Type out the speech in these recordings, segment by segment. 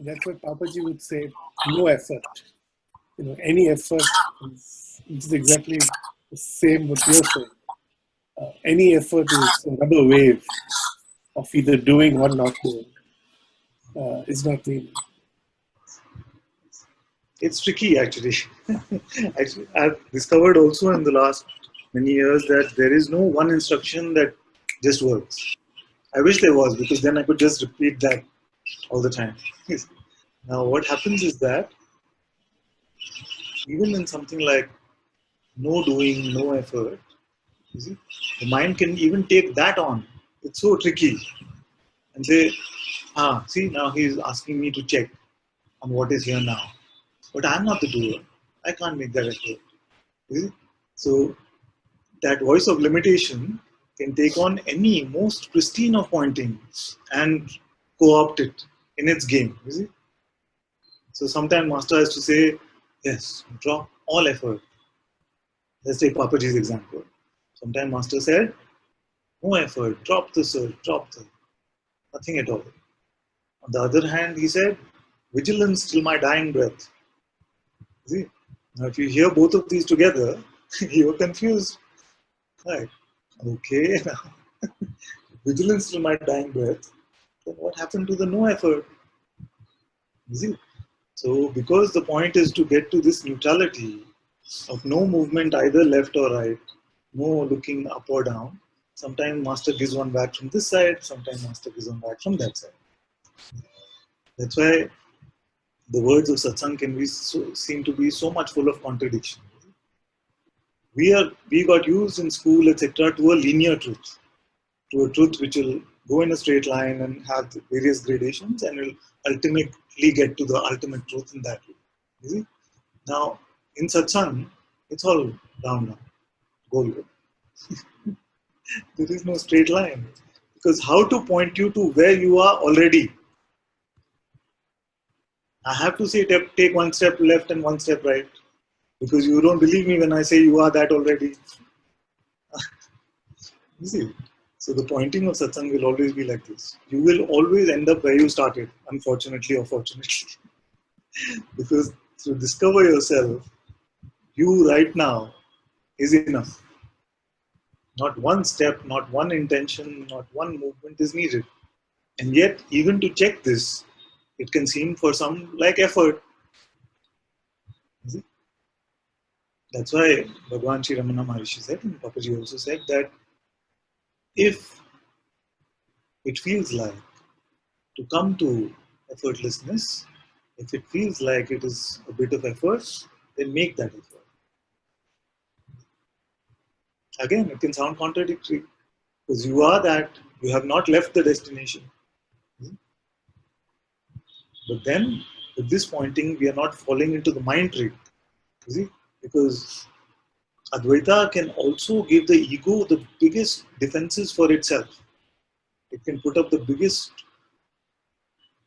That's what Papaji would say, no effort. Any effort is exactly the same what you're saying. Any effort is another wave of either doing or not doing. It's not needed. It's tricky actually. Actually, I've discovered also in the last many years that there is no one instruction that just works. I wish there was, because then I could just repeat that all the time. Now, what happens is that even in something like no doing, no effort, you see, the mind can even take that on. It's so tricky and say, see, now he's asking me to check on what is here now. But I'm not the doer. I can't make that effort. You see? So that voice of limitation can take on any most pristine of pointing and co-opt it in its game. You see? So sometimes master has to say, yes, drop all effort. Let's take Papaji's example. Sometimes master said, no effort, drop the search, drop the nothing at all. On the other hand, he said, vigilance till my dying breath. See? Now, if you hear both of these together, you're confused. Right. Okay. Vigilance till my dying breath. Then what happened to the no effort? You see? So, because the point is to get to this neutrality of no movement either left or right, no looking up or down. Sometimes master gives one back from this side, sometimes master gives one back from that side. That's why the words of satsang can be seem to be so much full of contradiction. We got used in school, etc., to a linear truth, to a truth which will go in a straight line and have various gradations and will ultimately get to the ultimate truth in that way. You see? Now, in satsang, it's all down, go. There is no straight line. Because how to point you to where you are already? I have to say, take one step left and one step right. Because you don't believe me when I say you are that already. You see? So the pointing of satsang will always be like this. You will always end up where you started, unfortunately or fortunately. Because to discover yourself, you right now is enough. Not one step, not one intention, not one movement is needed. And yet, even to check this, it can seem for some like effort. That's why Bhagwan Sri Ramana Maharishi said, and Papaji also said, that if it feels like to come to effortlessness, if it feels like it is a bit of effort, then make that effort. Again, it can sound contradictory, because you are that, you have not left the destination. But then, with this pointing, we are not falling into the mind trick. You see? Because Advaita can also give the ego the biggest defenses for itself. It can put up the biggest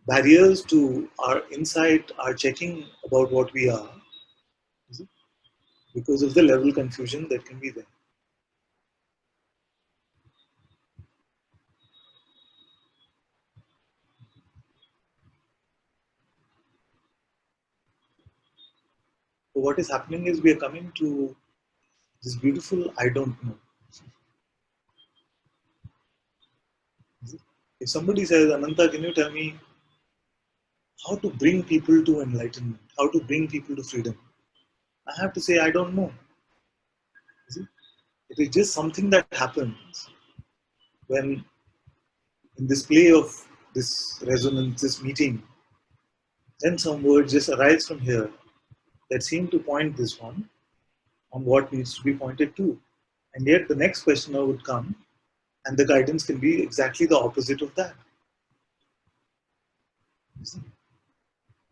barriers to our insight, our checking about what we are, because of the level confusion that can be there. So what is happening is we are coming to this beautiful I don't know. If somebody says, Ananta, can you tell me how to bring people to enlightenment, how to bring people to freedom? I have to say, I don't know. It is just something that happens when, in this play of this resonance, this meeting, then some words just arise from here that seem to point this one on what needs to be pointed to. And yet the next questioner would come and the guidance can be exactly the opposite of that.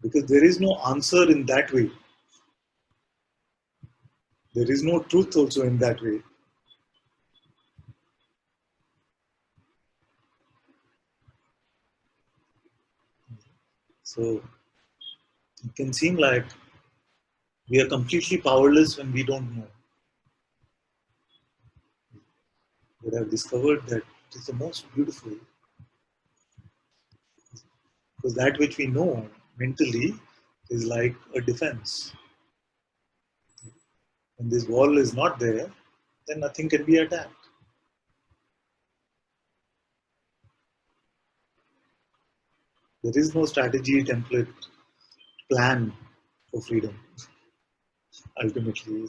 Because there is no answer in that way. There is no truth also in that way. So it can seem like we are completely powerless when we don't know. But I've discovered that it is the most beautiful. Because that which we know mentally is like a defense. When this wall is not there, then nothing can be attacked. There is no strategy, template, plan for freedom, ultimately.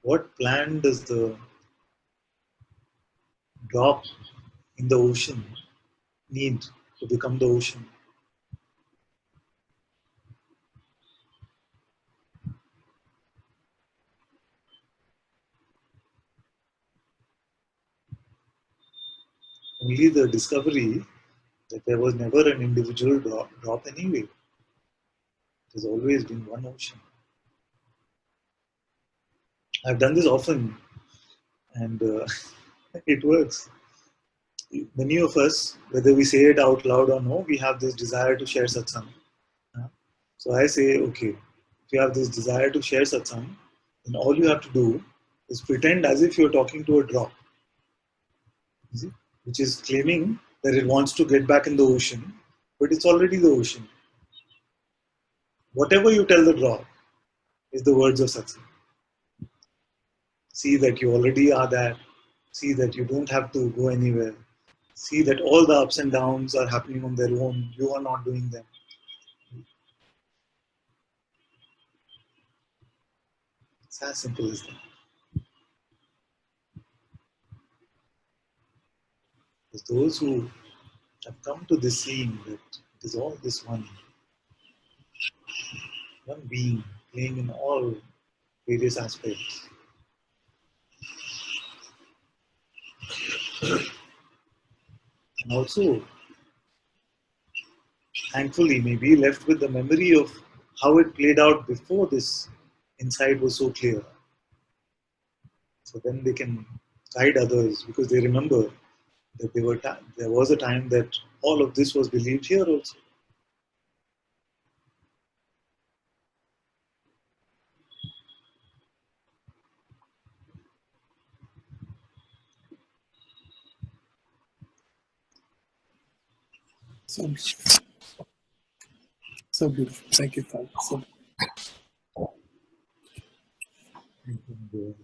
What plan does the drop in the ocean need to become the ocean? Only the discovery that there was never an individual drop anyway. There's always been one ocean. I've done this often, and it works. Many of us, whether we say it out loud or no, we have this desire to share satsang. So I say, okay, if you have this desire to share satsang, then all you have to do is pretend as if you're talking to a drop, which is claiming that it wants to get back in the ocean, but it's already the ocean. Whatever you tell the drop is the words of satsang. See that you already are that. See that you don't have to go anywhere. See that all the ups and downs are happening on their own. You are not doing them. It's as simple as that. Because those who have come to this seeing that it is all this one being playing in all various aspects. And also, thankfully, may be left with the memory of how it played out before this insight was so clear. So then they can guide others because they remember that there was a time that all of this was believed here also. So beautiful. So beautiful. Thank you, Father. So Thank you.